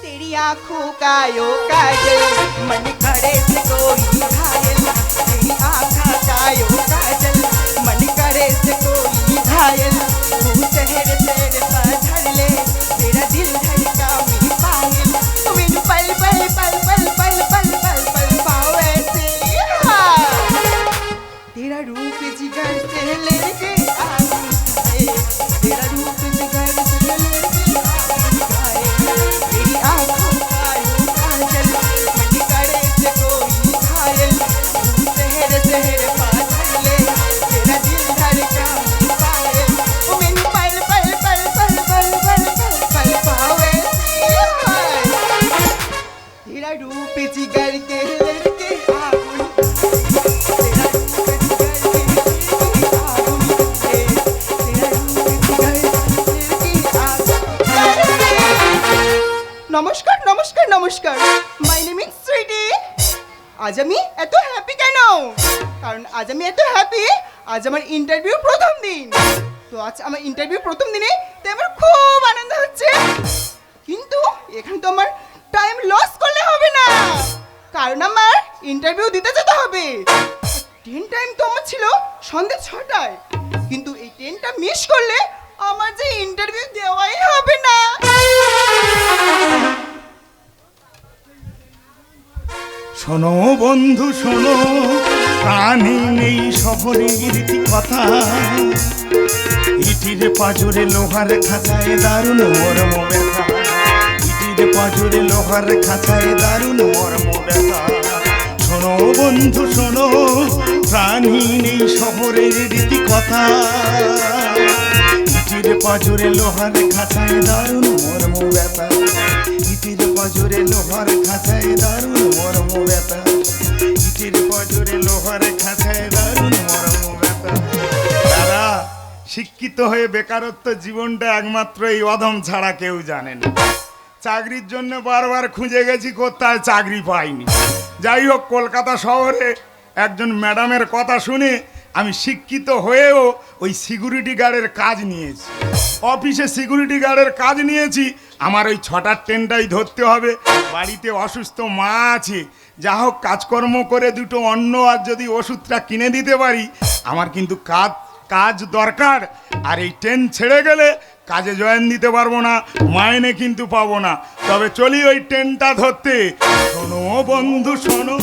तेरी आंखों का यो काजल मन करे से कोई घायल तेरी आंखों का यो काजल मन करे से कोई घायल तू शहर शहर पधर ले तेरा दिल धड़का मी पायल तू मैनू पल पल पल पल पल पल पल पल पावे से तेरा रूप जिगर से लेके आए तेरा रूप जिगर से लेके आए तेरी आंखों का यो काजल मन करे से कोई घायल तू शहर शहर पधर ले तेरा दिल धड़का मी पायल ओ मैनू पल पल पल पल पल पल पल पल पावे से तेरा रूप जिगर के लेके आए तेरा रूप নমস্কার নমস্কার নমস্কার মাই নেম ইজ সুইটি আজ আমি এত হ্যাপি কেন কারণ আজ আমি এত হ্যাপি আজ আমার ইন্টারভিউ প্রথম দিন তো আজ আমার ইন্টারভিউ প্রথম দিনে তাই আমার খুব আনন্দ হচ্ছে কিন্তু এখানে তো আমার টাইম লস করলে হবে না কারণ আমার ইন্টারভিউ দিতে যেতে হবে ট্রেন টাইম তো আমার ছিল সন্ধ্যে 6টায় কিন্তু এই ট্রেনটা মিস করলে আমার যে ইন্টারভিউ দেওয়াই হবে না শোনো বন্ধু শোনো প্রাণে নেই শহরের রীতি কথা ইটির পাজরে লোহার খাঁচায় দারুণ মর্ম ব্যথা ইটির পাজরে লোহার খাঁচায় দারুণ মর্ম ব্যথা শোনো বন্ধু শোনো প্রাণী নেই শহরের রীতি কথা ইটির পাজরে লোহার খাঁচায় দারুণ মর্ম ব্যথা ইটির পাজরে লোহার খাঁচায় দারুণ মর্ম ব্যথা ইটির পাজরে লোহার খাঁচায় দারুণ মর্ম ব্যথা দাদা শিক্ষিত হয়ে বেকারত্ব জীবনটা একমাত্র এই অধম ছাড়া কেউ জানে না চাকরির জন্য বারবার খুঁজে গেছি কোথায় চাকরি পাইনি যাই হোক কলকাতা শহরে একজন ম্যাডামের কথা শুনে আমি শিক্ষিত হয়েও ওই সিকিউরিটি গার্ডের কাজ নিয়েছি অফিসে সিকিউরিটি গার্ডের কাজ নিয়েছি আমার ওই 6টার ট্রেনটাই ধরতে হবে বাড়িতে অসুস্থ মা আছে যা হোক কাজকর্ম করে দুটো অন্ন আর যদি ওষুধটা কিনে দিতে পারি আমার কিন্তু কাজ দরকার আর এই ট্রেন ছেড়ে গেলে কাজে জয়েন দিতে পারবো না মাইনে কিন্তু পাবো না তবে চলি ওই ট্রেনটা ধরতে শোনো বন্ধু শোনো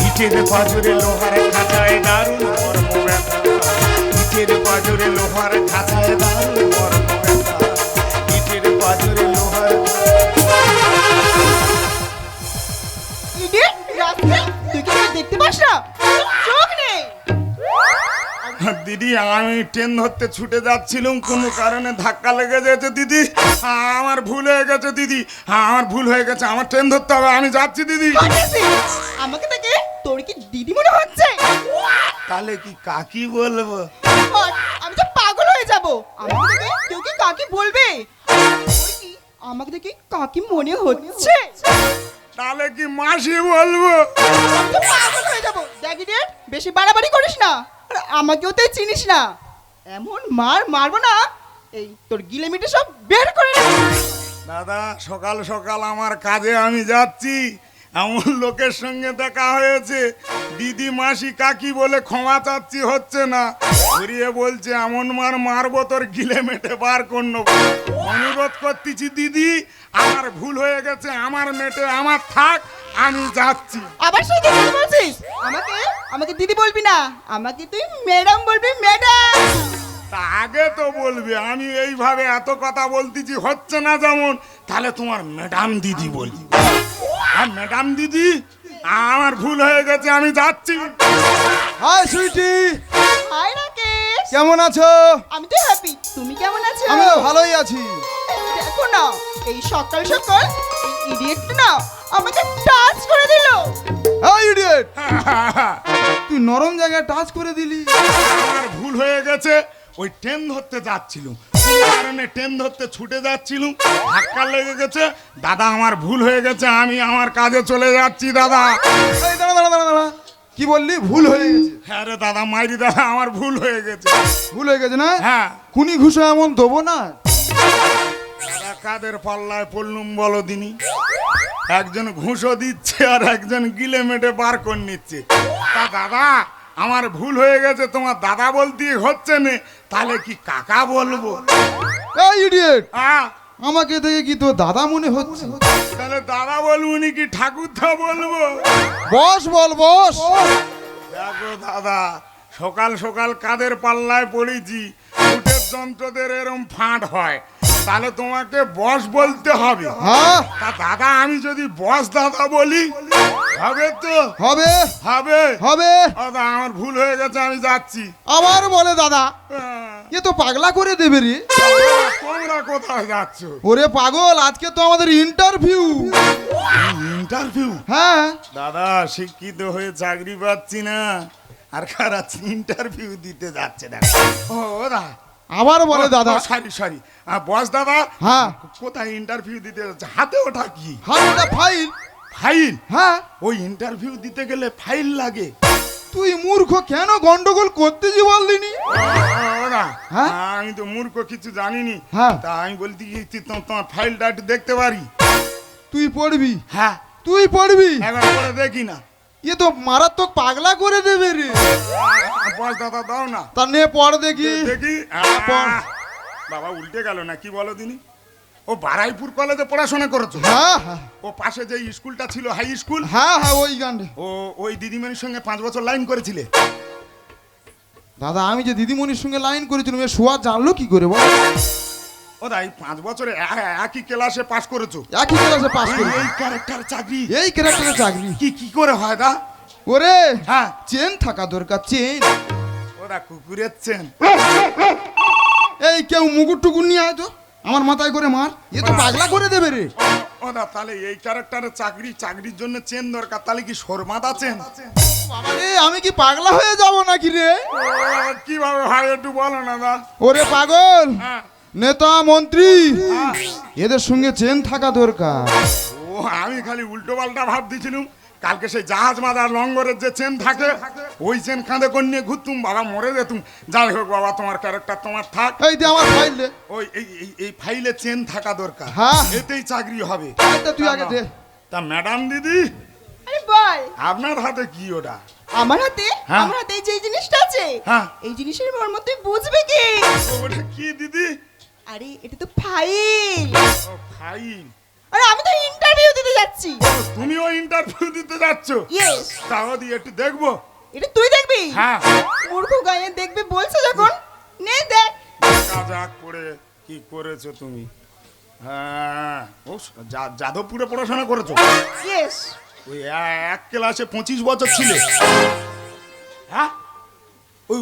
ইটের পাজরে লোহার খাঁচায় দারুণ মর্ম ব্যথা ইটের পাজরে লোহার খাঁচায় দারুণ মর্ম ব্যথা ইটের পাজরে লোহার ইডিয়েট রাস্তা তুই কি দেখতে পাস না চোখ নেই দিদি আমি ট্রেন ধরতে ছুটে যাচ্ছিলাম কোনো কারণে ধাক্কা লেগে গেছে দিদি আমার ভুল হয়ে গেছে দিদি আমার ভুল হয়ে গেছে আমার ট্রেন ধরতে হবে আমি যাচ্ছি দিদি আমাকে দেখে তোর কি দিদি মনে হচ্ছে তাহলে কি কাকি বলবো আমি তো পাগল হয়ে যাব আমাকে দেখে কেউ কি কাকি বলবে আমাকে দেখে কাকি মনে হচ্ছে তাহলে কি মাসি বলবো তো পাগল হয়ে যাব দেখি রে বেশি বাড়াবাড়ি করিস না আর আমাকেও তো চিনিস না এমন মারবো না এই তোর গিলেমিটে সব বের করে নে দাদা সকাল সকাল আমার কাজে আমি যাচ্ছি এমন লোকের সঙ্গে দেখা হয়েছে দিদি মাসি কাকি বলে ক্ষমা চাচ্ছি হচ্ছে না ঘুরিয়ে বলছে এমন মারবো তোর গিলে মেটে বার করবো অনুরোধ করতেছি দিদি আমার ভুল হয়ে গেছে আমার মেটে আমার থাক আমি যাচ্ছি আবার সেই দিদি বলছিস আমাকে দিদি বলবি না আমাকে তুই ম্যাডাম বলবি ম্যাডাম তা আগে তো বলবে আমি এইভাবে এত কথা বলতেছি হচ্ছে না যেমন তাহলে তোমার ম্যাডাম দিদি বলবি আর ম্যাডাম দিদি আমার ভুল হয়ে গেছে আমি যাচ্ছি হাই সুইটি হাই রাকেশ কেমন আছো আমি তো হ্যাপি তুমি কেমন আছো আমি তো ভালোই আছি দেখো না এই সকাল সকাল এই ইডিয়েট না আমাকে টাচ করে দিল হাই ইডিয়েট তুই নরম জায়গায় টাচ করে দিলি আমার ভুল হয়ে গেছে ওই ট্রেন ধরতে যাচ্ছিলাম কারণে ট্রেন ধরতে ছুটে যাচ্ছিলাম ধাক্কা লেগে গেছে দাদা আমার ভুল হয়ে গেছে আমি আমার কাজে চলে যাচ্ছি দাদা এই দাঁড়া দাঁড়া দাঁড়া দাঁড়া কি বললি ভুল হয়ে গেছে? হ্যাঁ রে দাদা, মাইরি দাদা, আমার ভুল হয়ে গেছে। ভুল হয়ে গেছে না? হ্যাঁ। কুনি ঘুষো এমন দেবো না। দাদা কাদের পাল্লায় পড়লুম বলো দিনি? একজন ঘুষো দিচ্ছে আর একজন গিলে মেটে বার করে নিচ্ছে। তা দাদা আমার ভুল হয়ে গেছে, তোমার দাদা বলতে হচ্ছে না, তাহলে কি কাকা বলবো? এই ইডিয়েট, হ্যাঁ, আমাকে দেখে কি তোর দাদা মনে হচ্ছে? তাহলে দাদা বলবো নাকি ঠাকুরদা বলবো? বস বল বস। দেখো দাদা, সকাল সকাল কাদের পাল্লায় পড়েছি, উঠের যন্ত্রদের এরম ফাঁট হয়, তাহলে তোমাকে বস বলতে হবে। হ্যাঁ তা দাদা আমি যদি বস দাদা বলি হবে তো? হবে হবে। হবে। দাদা আমার ভুল হয়ে গেছে, আমি যাচ্ছি। আবার বলে দাদা, হ্যাঁ। এ তো পাগলা করে দেবে রে। তোমরা কোথায় যাচ্ছ? ওরে পাগল, আজকে তো আমাদের ইন্টারভিউ। ইন্টারভিউ? হ্যাঁ দাদা শিক্ষিত হয়ে চাকরি পাচ্ছি না, আর খারাপ ইন্টারভিউ দিতে যাচ্ছে দেখো। ও দা, আবার বলে দাদা। সরি সরি, বস দাদা। হ্যাঁ। কোথায় ইন্টারভিউ দিতে যাচ্ছে? হাতে ওটা কি? হাতটা ফাইল। ফাইল? হ্যাঁ। ওই ইন্টারভিউ দিতে গেলে ফাইল লাগে? তুই মূর্খ, কেন গন্ডগোল করতেছি বলদিনি? ওরা, হ্যাঁ? আমি তো মূর্খ, কিছু জানিনি। হ্যাঁ। তা আমি বলতে গিয়েছি তোমার ফাইলটা একটু দেখতে পারি? তুই পড়বি? হ্যাঁ। তুই পড়বি? একবার করে দেখি না। এ তো মারাত্মক পাগলা করে দেবে রে। বস দাদা দাও না। তা নে পড় দেখি। দেখি। পড়। বাবা উল্টে গেল না, কি বলো দিনি? ও বারাইপুর কলেজে পড়াশোনা করেছো? হ্যাঁ হ্যাঁ ও পাশে যে স্কুলটা ছিল হাই স্কুল, হ্যাঁ হ্যাঁ ওই গান্ডে। ও ওই দিদিমণির সঙ্গে 5 বছর লাইন করেছিলে? দাদা আমি যে দিদিমণির সঙ্গে লাইন করেছিলাম, এ সোয়া জানলো কি করে বল? ও দাই 5 বছরে একই ক্লাসে পাস করেছো? একই ক্লাসে পাস করি। এই ক্যারেক্টার চাকরি এই ক্যারেক্টারের চাকরি কি করে হয় দা? ওরে হ্যাঁ। চেন থাকা দরকার, চেন। ওরা কুকুরের চেন। এই কেউ মুকুট টুকুর নিয়ে আয় তো, আমার মাথায় করে মার। এ তো পাগলা করে দেবে রে। ও দা, তাহলে এই ক্যারেক্টারের চাকরির জন্য চেন দরকার, তাহলে কি শর্মাদা চেন? বাবারে, আমি কি পাগলা হয়ে যাব নাকি রে? কিভাবে হয় একটু বলো না দা। ওরে পাগল, হ্যাঁ। নেতা মন্ত্রী হ্যাঁ। এদের সঙ্গে চেন থাকা দরকার। ও আমি খালি উল্টো পাল্টা ভাব দিছিলাম। কালকে সেই জাহাজ মাদার লঙ্গরের যে চেন থাকে, ওই চেন কাঁধে করে নিয়ে ঘুরতুম, বাবা মরে যেতুম। যাই হোক বাবা, তোমার ক্যারেক্টার তোমার থাক। এই দে আমার ফাইল দে। ওই এই ফাইলে চেন থাকা দরকার। হ্যাঁ। এতেই চাকরি হবে। এইটা তুই আগে দে। তা ম্যাডাম দিদি, আরে বল, আপনার হাতে কি ওটা? আমার হাতে? হ্যাঁ। আমার হাতে এই যে এই জিনিসটা আছে, হ্যাঁ। এই জিনিসের মর্ম তুই বুঝবে কি? ওটা কি দিদি? আরে এটা তো ফাইল। ও ফাইল। আরে আমি তো ইন্টারভিউ দিতে যাচ্ছি। তুমিও ইন্টারভিউ দিতে যাচ্ছ? ইয়েস। তাও দিয়ে একটু দেখবো? এটা তুই দেখবি? হ্যাঁ। মূর্খ গায়ে দেখবে বলছে যখন, নে দেখ। কাজাক পড়ে কি করেছো তুমি? হ্যাঁ, ও যাদবপুরে পড়াশোনা করেছো? ইয়েস। ওই এক ক্লাসে 25 বছর ছিলে? হ্যাঁ। ওই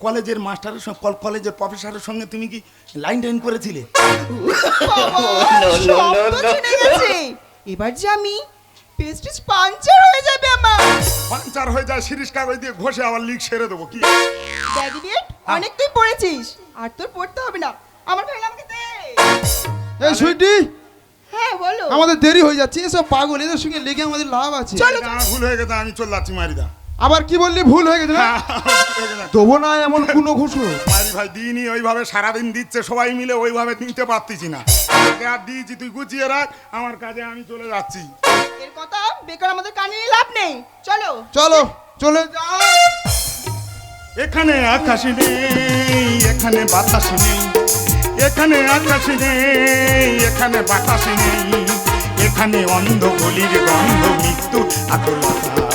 কলেজের মাস্টারের সঙ্গে, কলেজের প্রফেসরের সঙ্গে তুমি কি লাইন টাইন করেছিলে? এবার যে আমি পেস্টিজ পাঞ্চার হয়ে যাবে আমার। পাঞ্চার হয়ে যায়, সিরিজ কাগজ দিয়ে ঘষে আবার লিক সেরে দেবো কি? দেখ ইডিয়েট, অনেক তুই পড়েছিস, আর তোর পড়তে হবে না। আমার ফাইল আমাকে দে। এই সুইটি, হ্যাঁ বলো। আমাদের দেরি হয়ে যাচ্ছে। এসব পাগল, এদের সঙ্গে লেগে আমাদের লাভ আছে। চলো। আমার ভুল হয়ে গেছে, আমি চলে যাচ্ছি মারিদা। আবার কি বললি? ভুল হয়ে গেছে না? দেবো না এমন কোনো ঘুষো। মারি ভাই দিইনি, ওইভাবে সারাদিন দিচ্ছে সবাই মিলে, ওইভাবে নিতে পারতেছি না। তোকে আর দিয়েছি, তুই গুছিয়ে রাখ, আমার কাজে আমি চলে যাচ্ছি। এর কথা বেকার আমাদের কানে নিয়ে লাভ নেই। চলো চলো চলে যাও। এখানে আকাশ নেই, এখানে বাতাস নেই, এখানে আকাশ নেই, এখানে বাতাস নেই, এখানে অন্ধ গলির গন্ধ, মৃত্যু আকুলতা।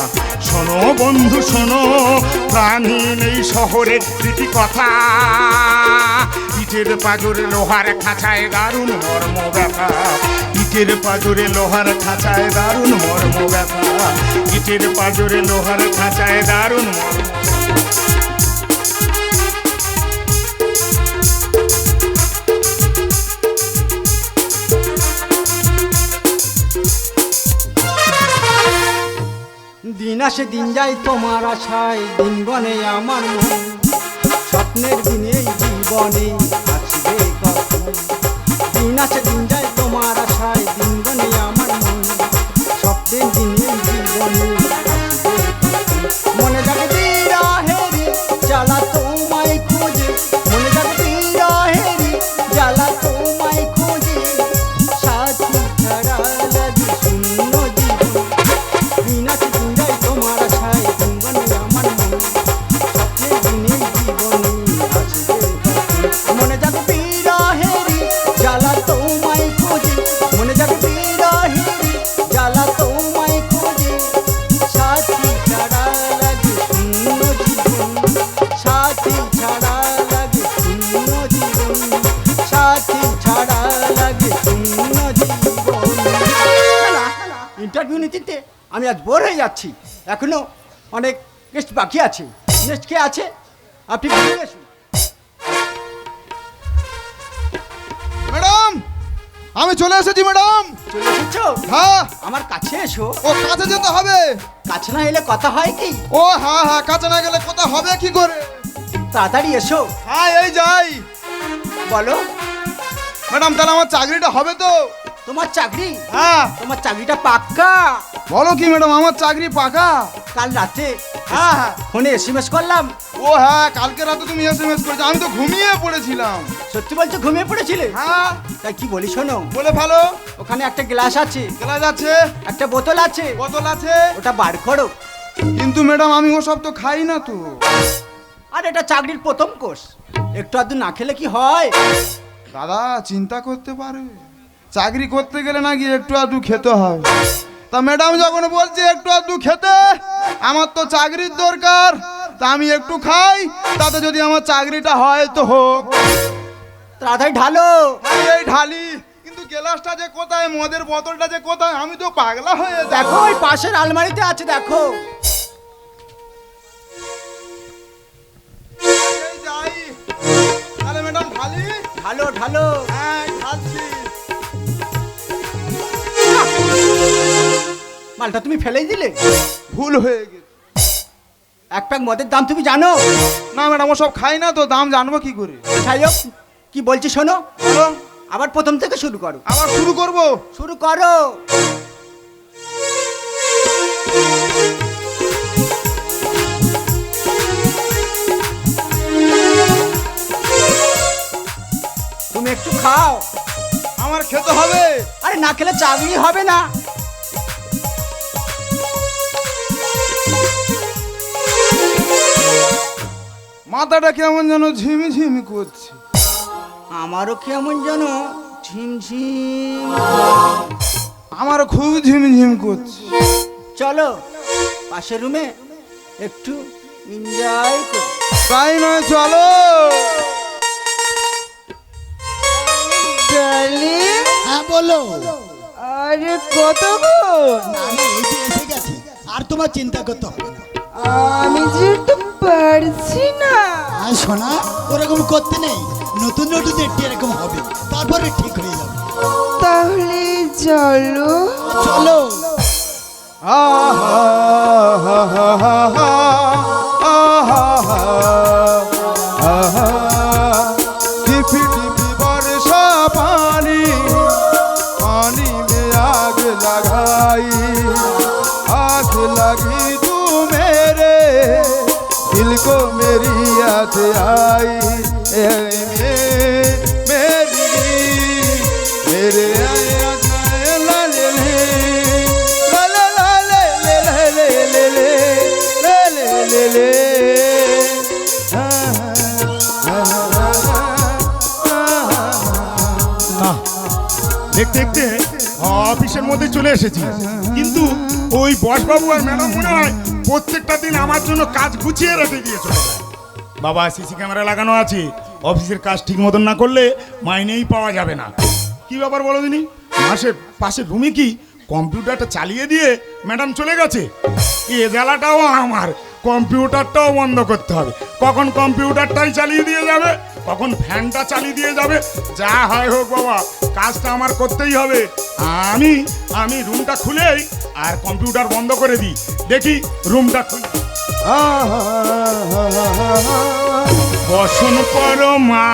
শোনো বন্ধু শোনো, প্রাণহীন এই শহরের স্মৃতি কথা। ইটের পাজরে লোহার খাঁচায় দারুণ মর্ম ব্যথা, ইটের পাজরে লোহার খাঁচায় দারুণ মর্ম ব্যথা, ইটের পাজরে লোহার খাঁচায় দারুণ মর্ম। দিন আসে দিন যায় তোমার আশায়, দিন গনে আমার মন, স্বপ্নের দিনে জীবনে আসবে কখন। দিন আসে দিন যায় তোমার আশায়, দিন গনে আমার মন, স্বপ্নের দিনে জীবনে আসবে কখন। মনে যাক বিরহেরি জ্বালা তোমায় খুঁজি, মনে যাক বিরহেরি জ্বালা তোমায় খুঁজি। সাথী ছাড়া লাগে শূন্য জীবন, সাথী ছাড়া লাগে শূন্য জীবন, সাথী ছাড়া লাগে শূন্য জীবন। ইন্টারভিউ নিতে আমি আজ বোর হয়ে যাচ্ছি, এখনো অনেক গেস্ট বাকি আছে। নেক্সট কে আছে আপনি বলে আসুন। ম্যাডাম আমি চলে এসেছি ম্যাডাম। চলে এসেছো? হ্যাঁ। আমার কাছে এসো। ও কাছে যেতে হবে? কাছে না এলে কথা হয় কি? ও হ্যাঁ হ্যাঁ, কাছে না গেলে কথা হবে কি করে? তাড়াতাড়ি এসো। হ্যাঁ এই যাই। বলো ম্যাডাম তাহলে আমার চাকরিটা হবে তো? তোমার চাকরি? হ্যাঁ। তোমার চাকরিটা পাক্কা? বলো কি ম্যাডাম, আমার চাকরি পাকা? কাল রাতে হ্যাঁ হ্যাঁ। ফোনে এসএমএস করলাম। ও হ্যাঁ, কালকে রাতে তুমি এসএমএস করেছো, আমি তো ঘুমিয়ে পড়েছিলাম। সত্যি বলছো ঘুমিয়ে পড়েছিলে? হ্যাঁ। তাই কি বলি শোনো, বলে ভালো। ওখানে একটা গ্লাস আছে, গ্লাস আছে, একটা বোতল আছে, বোতল আছে। ওটা বার করো। কিন্তু ম্যাডাম আমি ওসব তো খাই না তো। আর এটা চাকরির প্রথম কোর্স, একটু আধটু না খেলে কি হয়? দাদা চিন্তা করতে পারে, চাকরি করতে গেলে নাকি একটু আধটু খেতে হয়। তা ম্যাডাম যখন বলছে একটু আধটু খেতে, আমার তো চাকরির দরকার, তা আমি একটু খাই, তাতে যদি আমার চাকরিটা হয় তো হোক। তাড়াতাড়ি ঢালো। এই ঢালি, কিন্তু গ্লাসটা যে কোথায়, মদের বোতলটা যে কোথায়, আমি তো পাগলা হয়ে যাই। দেখো ওই পাশের আলমারিতে আছে, দেখো। এই যাই। তাহলে ম্যাডাম ঢালি। ঢালো ঢালো। হ্যাঁ ঢালছি। মালটা তুমি ফেলেই দিলে, ভুল হয়ে গেছে। এক প্যাক মদের দাম তুমি জানো? না ম্যাডাম ওসব খাই না তো, দাম জানবো কি করে? যাই হোক, কি বলছি শোনো, বলো। আবার প্রথম থেকে শুরু করো। আবার শুরু করবো? শুরু করো। তুমি একটু খাও। আমার খেতে হবে? আরে না খেলে চাকরি হবে না। মাথাটা কেমন যেন ঝিমিঝিমি করছে। আমারও কেমন যেন ঝিমঝিম। আমারও খুব ঝিমঝিম করছে। চলো পাশের রুমে একটু এনজয় করি। তাই নয় চলো। ডার্লিং, হ্যাঁ বলো। আরে কতক্ষণ? আমি এই যে এসে গেছি, আর তোমার চিন্তা করতে হবে না। আমি যে একটু পারছি না। আর শোনা, ওরকম করতে নেই, নতুন নতুন একটু এরকম হবে, তারপরে ঠিক হয়ে যাবে। তাহলে চলো। চলো। টিপি টিপি বর্ষা পানি, पानी में आग लगाई, आग लगी तू मेरे दिल को मेरी याद आई। मेरी मेरे ला ले ले ला ला ला ले ले ले ले ले ले ले ले ले। দেখতে দেখতে অফিসের মধ্যে চলে এসেছি, কিন্তু ওই বসবাবু আর ম্যাডাম মনে হয় প্রত্যেকটা দিন আমার জন্য কাজ গুছিয়ে রেখে দিয়ে চলে যায়। বাবা সিসি ক্যামেরা লাগানো আছে, অফিসের কাজ ঠিক মতন না করলে মাইনেই পাওয়া যাবে না। কি ব্যাপার বলো দিনি, মাসের পাশের রুমে কি কম্পিউটারটা চালিয়ে দিয়ে ম্যাডাম চলে গেছে? এ জ্বালাটাও আমার, কম্পিউটারটাও বন্ধ করতে হবে। কখন কম্পিউটারটাই চালিয়ে দিয়ে যাবে, কখন ফ্যানটা চালিয়ে দিয়ে যাবে, যা হয় হোক বাবা, কাজটা আমার করতেই হবে। আমি আমি রুমটা খুলেই আর কম্পিউটার বন্ধ করে দিই, দেখি রুমটা খুলে। বসন পরমা,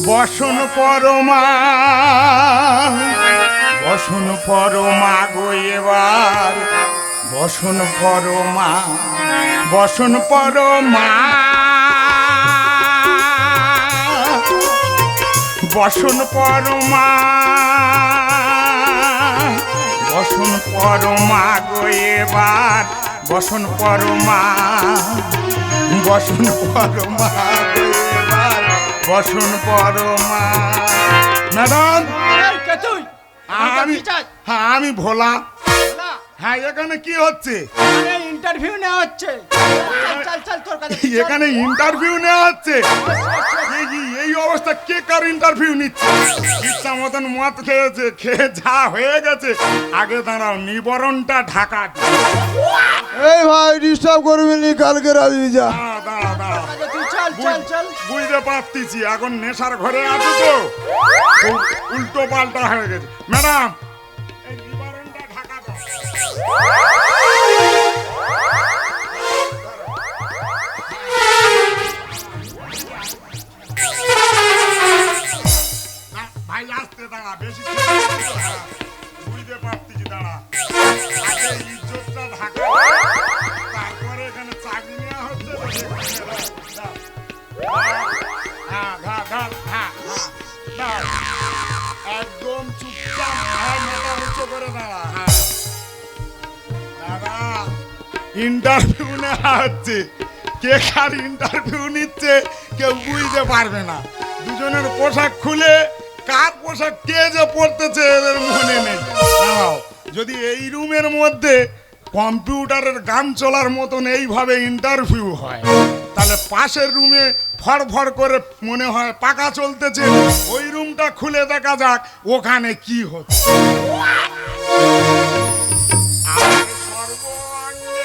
বসন পরমা, বসন পরমা গো এবার, বসন পরমা, বসন পরমা, বসন পরমা, বসন পরমা গো এবার, বসন পরমা, বসন পরমা এবার বসন পরমা। ম্যাডাম কে তুই আমি, হ্যাঁ আমি ভোলা। হ্যাঁ এখানে কি হচ্ছে? ইন্টারভিউ নেওয়া হচ্ছে। চল চল তোর কাছে এখানে ইন্টারভিউ নেওয়া হচ্ছে? এই অবস্থা কে কার ইন্টারভিউ নিচ্ছে? ইচ্ছা মতন মদ খেয়েছে, খেয়ে যা হয়ে গেছে। আগে দাঁড়াও, নিবরণটা ঢাকা। এই ভাই ডিস্টার্ব করবি নি, কালকে রাজি যা। দাঁড়া দাঁড়া, তুই চল চল চল। বুঝতে পারতেছি এখন নেশার ঘরে আছো তো, খুব উল্টো পাল্টা হয়ে গেছে। ম্যাডাম এই নিবারণটা ঢাকা দাও। ভাই আসতে দাঁড়া, বেশি বুঝতে পারতেছি, দাঁড়া। আগে ইজ্জতটা ঢাকা দাও, তারপরে এখানে চাকরি নেওয়া হচ্ছে তো একদম চুপচাপ মাথা উঁচু করে দাঁড়া। দাদা ইন্টারভিউ নেওয়া হচ্ছে, কে কার ইন্টারভিউ নিচ্ছে কেউ বুঝতে পারবে না। দুজনের পোশাক খুলে কার পোশাক কে যে পড়তেছে এদের মনে নেই। দাঁড়াও, যদি এই রুমের মধ্যে কম্পিউটারের গান চলার মতন এইভাবে ইন্টারভিউ হয়, তাহলে পাশের রুমে ফড়ফড় করে মনে হয় পাকা চলতেছে। ওই রুমটা খুলে দেখা যাক ওখানে কি হচ্ছে। আমার সর্বাঙ্গে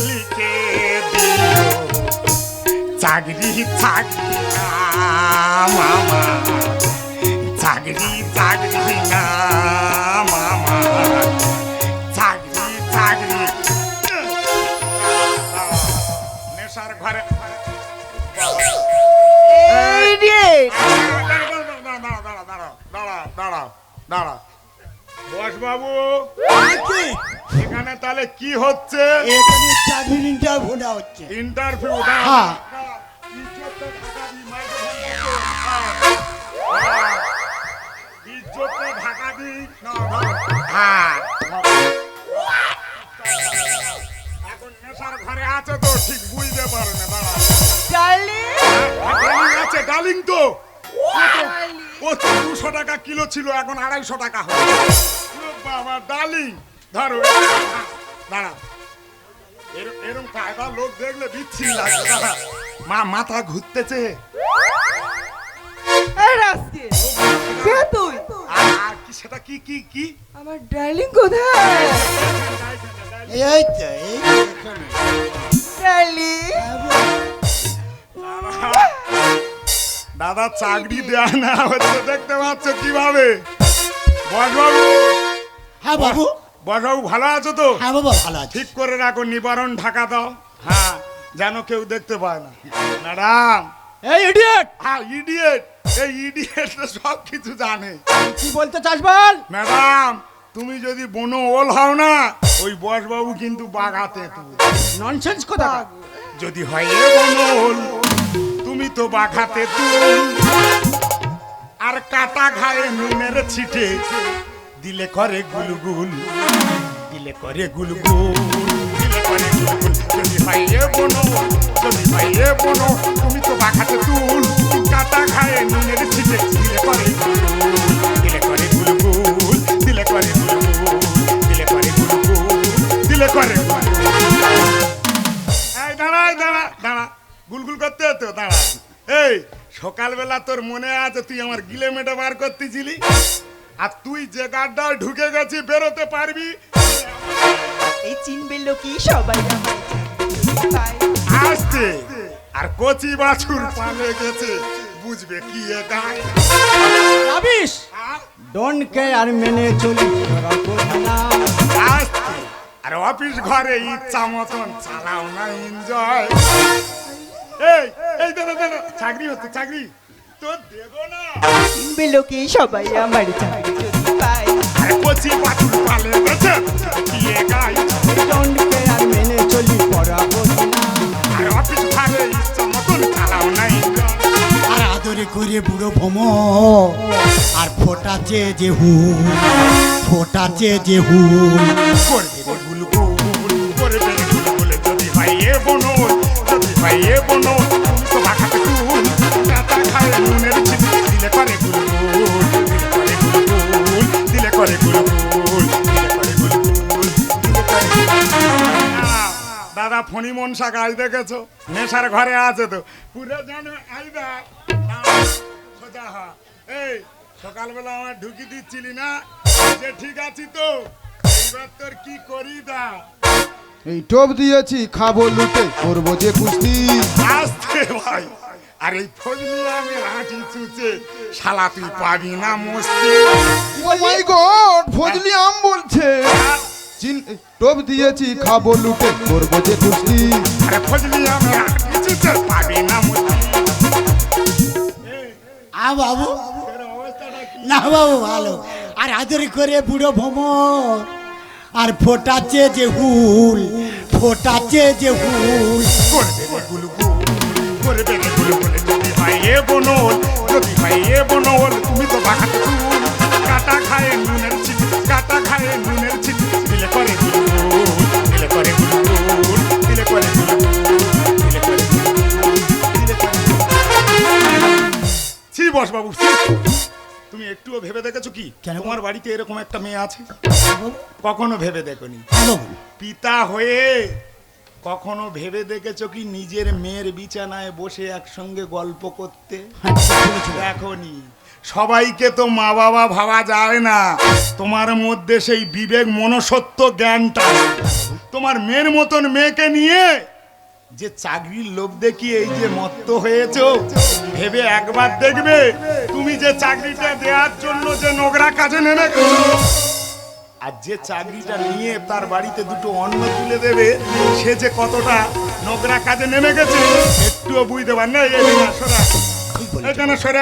লিখে দিও চাকরি চাকরি না মামা, চাকরি চাকরি না মামা, চাকরি চাকরি। নেশার ঘরে দাঁড়া বস বাবু, এখানে তাহলে কি হচ্ছে? এখানে চাকরির ইন্টারভিউ নেওয়া হচ্ছে। ইন্টারভিউ। হ্যাঁ। ইজ্জতটা ঢাকা দি। হ্যাঁ এখন নেশার ঘরে আছে তো ঠিক বুঝতে পারো না। দাঁড়া ডালিং আছে, ডালিং তো ও 200 টাকা কিলো ছিল, এখন 250 টাকা হয়। বাবা ডালিং ধরো, দাঁড়া। এরকম কায়দা লোক দেখলে বিচ্ছিরি লাগে। দাঁড়া, মাথা ঘুরতেছে। তুই আর কি সেটা কি কি কি? আমার ডার্লিং কোথায়? এই তো এই এখানে। ডার্লিং দাদা চাকরি দেয়া না হচ্ছে, দেখতে পাচ্ছ কিভাবে। বসবাবু, হ্যাঁ বাবু। বসবাবু ভালো আছো তো? হ্যাঁ বাবা ভালো আছে। ঠিক করে রাখো, নিবারণ ঢাকা দাও। হ্যাঁ যেন কেউ দেখতে পায় না। ম্যাডাম এই ইডিয়েট, হ্যাঁ ইডিয়েট, এই ইডিয়েট তো সব কিছু জানে। কি বলতে চাস বল? ম্যাডাম তুমি যদি বনো ওল হও না, ওই বসবাবু কিন্তু বাগাতে তুমি। ননসেন্স কথা। যদি হয় এ বনো ওল, তুমি তো বাঘাতে তুল। আর কাটা ঘায়ে নুনের ছিটে দিলে করে গুলগুল, দিলে করে গুলগুল, দিলে করে গুলগুল। যদি হয় এ বনো, যদি হয় এ বনো, তুমি তো বাঘাতে তুল। কাটা ঘায়ে নুনের ছিটে দিলে করে গুলগুল, দিলে করে গুলগুল, দিলে করে গুলগুল, দিলে করে গুলগুল, দিলে করে গুলগুল। এই দাঁড়া দাঁড়া দাঁড়া, গুলগুল করতে হতো, দাঁড়া। এই সকালবেলা তোর মনে আছে তুই আমার গিলে মেটে বার করতেছিলি, আর তুই যে গাড্ডায় ঢুকে গেছি বেরোতে পারবি? এই চিনবে লোকই সবাই আমায় চায়। আসতে আর কচি বাছুর পালে গেছে, বুঝবে কি এ গায়। রাবিশ ডোন্ট কেয়ার মেনে চলি তোরা বোঝা না। আসতে আর অফিস ঘরে ইচ্ছা মতন চালাও না এনজয়। এই এই দাদা দাদা, চাকরি হচ্ছে, চাকরি তো দেবো না। চিনবে লোকই সবাই আমার চায় যদি পাই। আর কচি বাছুর পালে গেছে, কি এ গায়। ডোন্ট কেয়ার মেনে চলি তোরা বোঝা না। আর অফিস ঘরে ইচ্ছা মতন চালাও না এনজয়। আর আদরে করে বুড়ো ভমো, আর ফোটাচ্ছে যে হুল, ফোটাচ্ছে যে হুল। করবে রে গুলগুল, করবে রে ভাই এ বোনো তুমি তো বাঘাতে কুল কাটা খায় নুনের ছিটি দিলে করে গুলগুল দিলে করে গুলগুল দাদা ফণি মনসা গাছ দেখেছো নেশার ঘরে আছে তো পুরো জানো আইবা সোজা হ এই সকালবেলা আমার ঢুকি দিচ্ছিলি না যে ঠিক আছি তো এইবার তোর কি করি দা এই টোপ দিয়েছি খাবো লুটে করবো যে কুস্তি আসতে ভাই আর এই ফজলি আমি হাঁটি চুচে শালা তুই পাবি না মস্তি ও মাই গড ফজলি আম বলছে টোপ দিয়েছি খাবো লুটে করবো যে কুস্তি আরে ফজলি আমি হাঁটি চুচে পাবি না মস্তি বাবু তোর অবস্থাটা কি না বাবু ভালো আর আদরি করে বুড়ো ভ্রমর আর ফোটাচ্ছে যে হুল ফোটাচ্ছে যে হুল করবে রে গুলগুল করবে রে গুলগুল যদি ভাই এ বনল যদি ভাই এ বনল তুমি তো বাঘাতে কুল কাটা খায় নুনের ছিটি কাটা খায় নুনের ছিটি দিলে করে গুলগুল দিলে করে গুলগুল দিলে করে গুলগুল দিলে করে গুলগুল দিলে করে ছি বস বাবু ছি। তুমি একটুও ভেবে দেখেছো কি কেন? তোমার বাড়িতে এরকম একটা মেয়ে আছে কখনো ভেবে দেখোনি বাবু পিতা হয়ে কখনো ভেবে দেখেছো কি নিজের মেয়ের বিছানায় বসে একসঙ্গে গল্প করতে দেখনি সবাইকে তো মা বাবা ভাবা যায় না তোমার মধ্যে সেই বিবেক মনসত্ব জ্ঞানটা তোমার মেয়ের মতন মেয়েকে নিয়ে যে চাকরির লোভ দেখিয়ে এই যে মত্ত হয়েছো ভেবে একবার দেখবে তুমি যে চাকরিটা দেওয়ার জন্য যে নোংরা কাজে নেমে গেছো আর যে চাকরিটা নিয়ে তার বাড়িতে দুটো অন্ন তুলে দেবে সে যে কতটা নোংরা কাজে নেমে গেছে একটুও বুঝতে পার না সরা এখানে সরে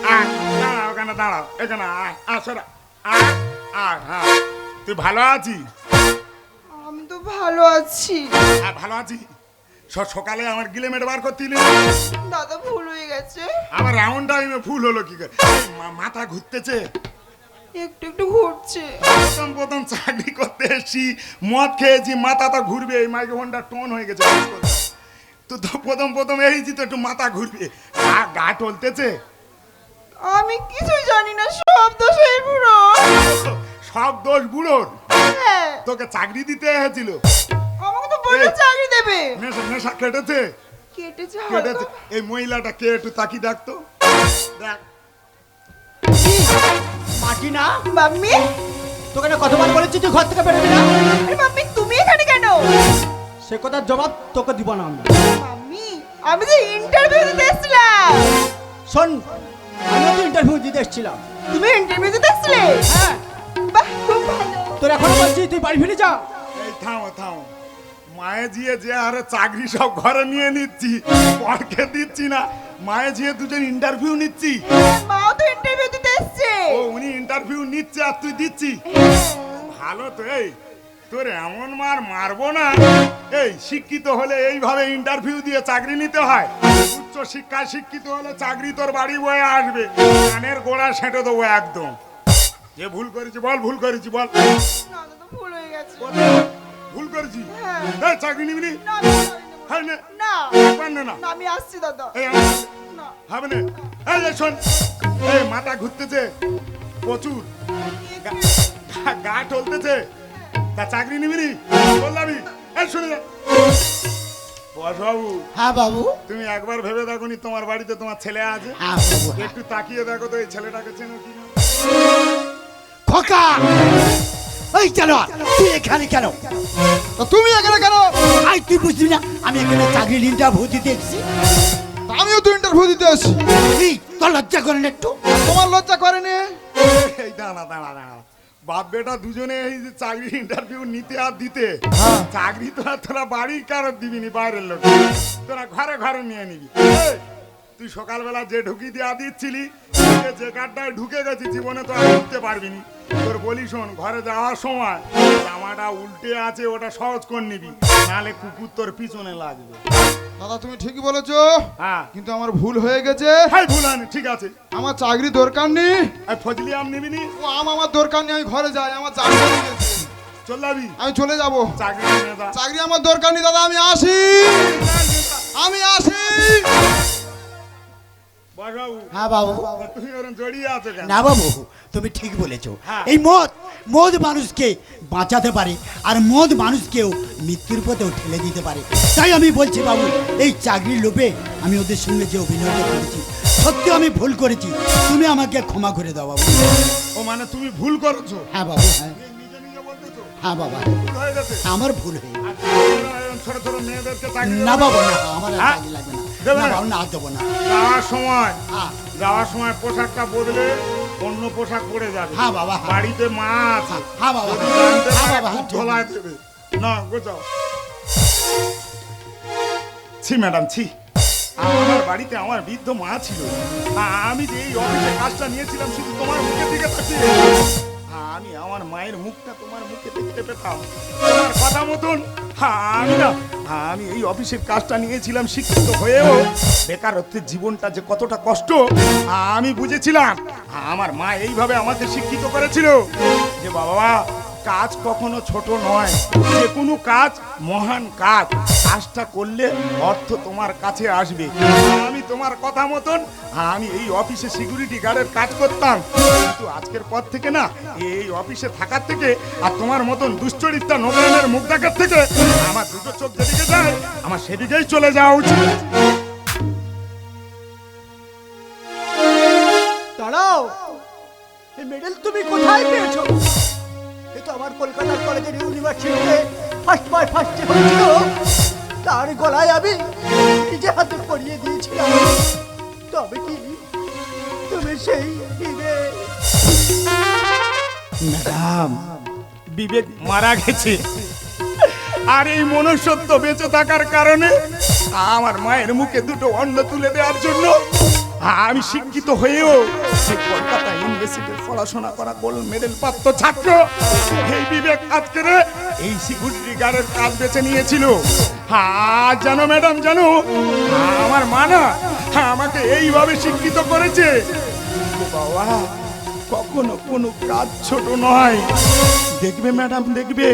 আয় দাঁড়াও ওখানে দাঁড়াও এখানে আয় সরা আয় হ্যাঁ তুই ভালো আছিস আমি তো ভালো আছি ভালো আছি সকালে আমার গিলে মেটে বার করতিলি দাদা ভুল হয়ে গেছে আমার রাউন্ড টাইমে ফুল হলো কি করে মাথা ঘুরতেছে একটু একটু ঘুরছে প্রথম চাকরি করতে এসছি মদ খেয়েছি মাথা তো ঘুরবে এই মাইক্রোফোনটা টোন হয়ে গেছে তো প্রথম এসেছি তো একটু মাথা ঘুরবে গা টলতেছে আমি কিছুই জানি না সব দোষ এই বুড়ো সব দোষ বুড়োর হ্যাঁ তোকে চাকরি দিতে এসেছিল আমাকে তো বললো এই। চাকরি দেবে নেশা কেটেছে কেটেছে কেটেছে এই মহিলাটা কে একটু তাকি ডাকতো দেখ মাটি না মাম্মি তোকে না কতবার বলেছি তুই ঘর থেকে বেরোবি না আরে মাম্মি তুমি এখানে কেন সে কথার জবাব তোকে দিব না আমি মাম্মি আমি যে ইন্টারভিউ দিতে এসেছিলাম শোন আমিও তো ইন্টারভিউ দিতে এসেছিলাম তুমি ইন্টারভিউ দিতে এসেছিলে হ্যাঁ বাহ খুব ভালো তোর এখনো বলছি তুই বাড়ি ফিরে যা এই থামো মায়ে জিয়ে যে আরে চাকরি সব ঘরে নিয়ে নিচ্ছি পরকে দিচ্ছি না মায়ে জিয়ে দুজন ইন্টারভিউ নিচ্ছি মাও তো ইন্টারভিউ দিতে এসেছে ও উনি ইন্টারভিউ নিচ্ছে আর তুই দিচ্ছি ভালো তো এই তোর এমন মারবো না এই শিক্ষিত হলে এইভাবে ইন্টারভিউ দিয়ে চাকরি নিতে হয় উচ্চ শিক্ষায় শিক্ষিত হলে চাকরি তোর বাড়ি বয়ে আসবে কানের গোড়া সেঁটে দেবো একদম যে ভুল করেছি বল ভুল করেছি বল না দাদা ভুল হয়ে গেছে ভুল করেছি হ্যাঁ। এই চাকরি নিবি নি? না আমি চাকরি নেবো না। হ্যাঁ নে। না একবার নে না না, আমি আসছি দাদা এই আমার না হবে না এই যে শোন এই মাথা ঘুরতেছে প্রচুর গা টলতেছে তা চাকরি নিবি নি বললামই এই শুনে যা বস বাবু হ্যাঁ বাবু তুমি একবার ভেবে দেখো নি তোমার বাড়িতে তোমার ছেলে আছে হ্যাঁ বাবু একটু তাকিয়ে দেখো তো এই ছেলেটাকে চেনো কি না খোকা এই চলো তুই এখানে কেন তা তুমি এখানে কেন আই তুই বুঝবি না আমি এখানে চাকরির ইন্টারভিউ দিতে এসেছি তা আমিও তো ইন্টারভিউ দিতে আসি এই তোর লজ্জা করেন একটু তোমার লজ্জা করেনি এই দাঁড়া বাপ বেটা দুজনে এই যে চাকরি ইন্টারভিউ নিতে আর দিতে চাকরি তো আর তোরা বাড়ির কারো দিবি নি বাইরের লোক তোরা ঘরে ঘরে নিয়ে নিবি এই, তুই সকালবেলা যে ঢুকি দিয়ে দিচ্ছিলি যে কার্ডটায় ঢুকে গেছি জীবনে তো আর ঢুকতে পারবি নি তোর বলি শোন ঘরে যাওয়ার সময় জামাটা উল্টে আছে ওটা সহজ করে নিবি নাহলে কুকুর তোর পিছনে লাগবে দাদা তুমি ঠিকই বলেছো হ্যাঁ কিন্তু আমার ভুল হয়ে গেছে হাই ভুল হয়নি ঠিক আছে আমার চাকরি দরকার নেই আর ফজলি আম নিবি নি ও আমার দরকার নেই আমি ঘরে যাই আমার চাকরি হয়ে গেছে। চল যাবি আমি চলে যাব চাকরি নিয়ে যা চাকরি আমার দরকার নেই দাদা আমি আসি না, আমি আসি। বড়বাবু, হ্যাঁ বাবু। তুমি ওরকম জড়িয়ে আছো কেন? না বাবু, তুমি ঠিক বলেছো। হ্যাঁ। এই মদ মানুষকে বাঁচাতে পারে, আর মদ মানুষকেও মৃত্যুর পথেও ঠেলে দিতে পারে। তাই আমি বলছি বাবু, এই চাকরির লোভে আমি ওদের সঙ্গে যে অভিনয়টা করেছি, সত্যি আমি ভুল করেছি, তুমি আমাকে ক্ষমা করে দাও বাবু। ও মানে তুমি ভুল করেছো? হ্যাঁ বাবু, হ্যাঁ। নিজে নিজে বলতেছো হ্যাঁ বাবা, ভুল হয়ে গেছে। আমার ভুল হয়ে গেছে। আর ছোট ছোট মেয়েদেরকে চাকরি না দেবে? বাবু, না, আমার আর হ্যাঁ? চাকরি লাগবে না। দেবে না না? বাবু, না, আর দেবো না। হ্যাঁ, যাওয়ার সময় পোশাকটা বদলে অন্য পোশাক পরে যাবে। হ্যাঁ বাবা, হ্যাঁ। বাড়িতে মা আছে, হ্যাঁ বাবা, যদি জানতে হ্যাঁ পারে বাবা, খুব হ্যাঁ, ঠিক ধোলায় আছে। দেবে। না গোছাও। ছি ম্যাডাম, ছি। আমার বাড়িতে আমার বৃদ্ধ মা ছিল। আমি যে এই অফিসে কাজটা নিয়েছিলাম শুধু তোমার মুখের দিকে তাকিয়ে, আমি আমার মায়ের মুখটা তোমার মুখে দেখতে পেতাম। তোমার কথা মতন আমি এই অফিসের কাজটা নিয়েছিলাম শিক্ষিত হয়েও বেকারত্বের জীবনটা যে কতটা কষ্ট আমি বুঝেছিলাম। আমার মা এইভাবে আমাকে শিক্ষিত করেছিল যে বাবা, কাজ কখনো ছোট নয়, যে কোনো কাজ মহান কাজ। কাজটা করলে অর্থ তোমার কাছে আসবে। আমি তোমার কথা মতন আমি এই অফিসে সিকিউরিটি গার্ডের কাজ করতাম, কিন্তু আজকের পর থেকে না, এই অফিসে থাকার থেকে আর তোমার মতন দুশ্চরিত্রা নবীনের মুখ দেখার থেকে আমার দুটো চোখ যেদিকে যায় আমার সেদিকেই চলে যাওয়া উচিত। দাঁড়াও, এই মেডেল তুমি কোথায় পেয়েছো? এই তো আমার কলকাতার কলেজের ইউনিভার্সিটিতে ফার্স্টে হয়েছিল, তার গলায় আমি নিজে হাতে পরিয়ে দিয়েছিলাম। তবে কি তুমি সেই ম্যাডাম, বিবেক মারা গেছে, আর এই মনুষ্যত্ব বেঁচে থাকার কারণে আমার মায়ের মুখে দুটো অন্ন তুলে দেওয়ার জন্য আমি শিক্ষিত হয়েও সেই কলকাতা ইউনিভার্সিটির পড়াশোনা করা গোল্ড মেডেল প্রাপ্ত ছাত্র এই বিবেক আজকে এই সিকিউরিটি গার্ডের কাজ বেছে নিয়েছিল। জানো ম্যাডাম, জানো আমার মা না আমাকে এইভাবে শিক্ষিত করেছে। বাবা, কখনো কোনো কাজ ছোট নয়। দেখবে ম্যাডাম, দেখবে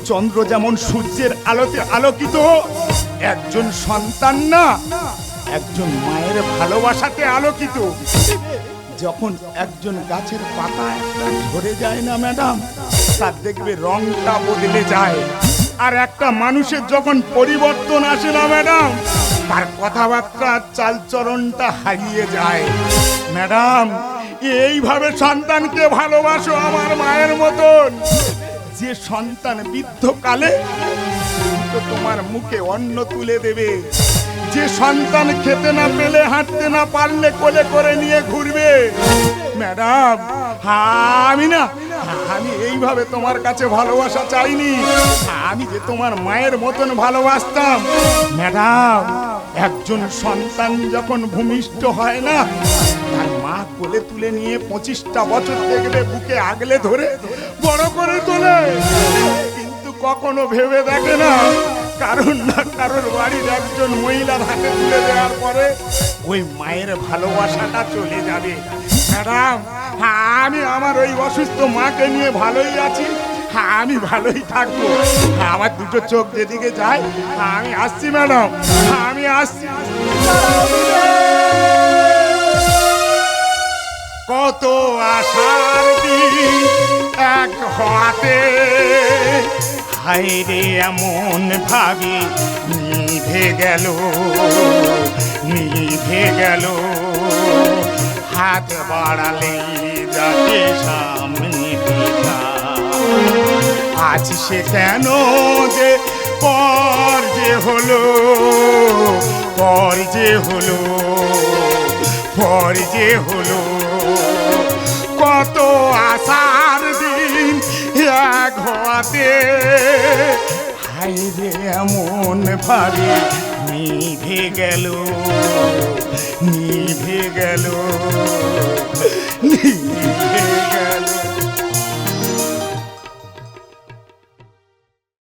চন্দ্র যেমন সূর্যের আলোতে আলোকিত, একজন সন্তান না একজন মায়ের ভালোবাসাতে আলোকিত। যখন একজন গাছের পাতা একটা ঝরে যায় না ম্যাডাম, তার দেখবে রংটা বদলে যায়। আর একটা মানুষের যখন পরিবর্তন আসে না ম্যাডাম, তার কথাবার্তা চালচরণটা হারিয়ে যায়। ম্যাডাম, এইভাবে সন্তানকে ভালোবাসো আমার মায়ের মতন। যে সন্তান বৃদ্ধকালে তো তোমার মুখে অন্ন তুলে দেবে, যে সন্তান খেতে না পেলে হাঁটতে না পারলে কোলে করে নিয়ে ঘুরবে। ম্যাডাম, আমি এইভাবে তোমার কাছে ভালোবাসা চাইনি, আমি যে তোমার মায়ের মতন ভালোবাসতাম। ম্যাডাম, একজন সন্তান যখন ভূমিষ্ঠ হয় না, তার মা কোলে তুলে নিয়ে 25টা বছর দেখবে বুকে আগলে ধরে বড় করে তোলে, কিন্তু কখনো ভেবে দেখে না কারণ না কারোর বাড়ির একজন মহিলার হাতে তুলে দেওয়ার পরে ওই মায়ের ভালোবাসাটা চলে যাবে। ম্যাডাম, আমি আমার ওই অসুস্থ মাকে নিয়ে ভালোই আছি, আমি ভালোই থাকবো। আমার দুটো চোখ যেদিকে যায়, আমি আসছি ম্যাডাম, আমি আসছি। কত আশার দিন এক হাতে, হায়রে এমন ভাবে নিভে গেল, নিভে গেল। হাত বাড়ালে যাকে সামনে দেখা, আজ সে কেন যে পর যে হলো, পর যে হলো, পর যে হলো। কত আশার দিন এক হাতে, হায়রে এমন ভাবে নিভে গেল, নিভে গেল, নিভে গেল।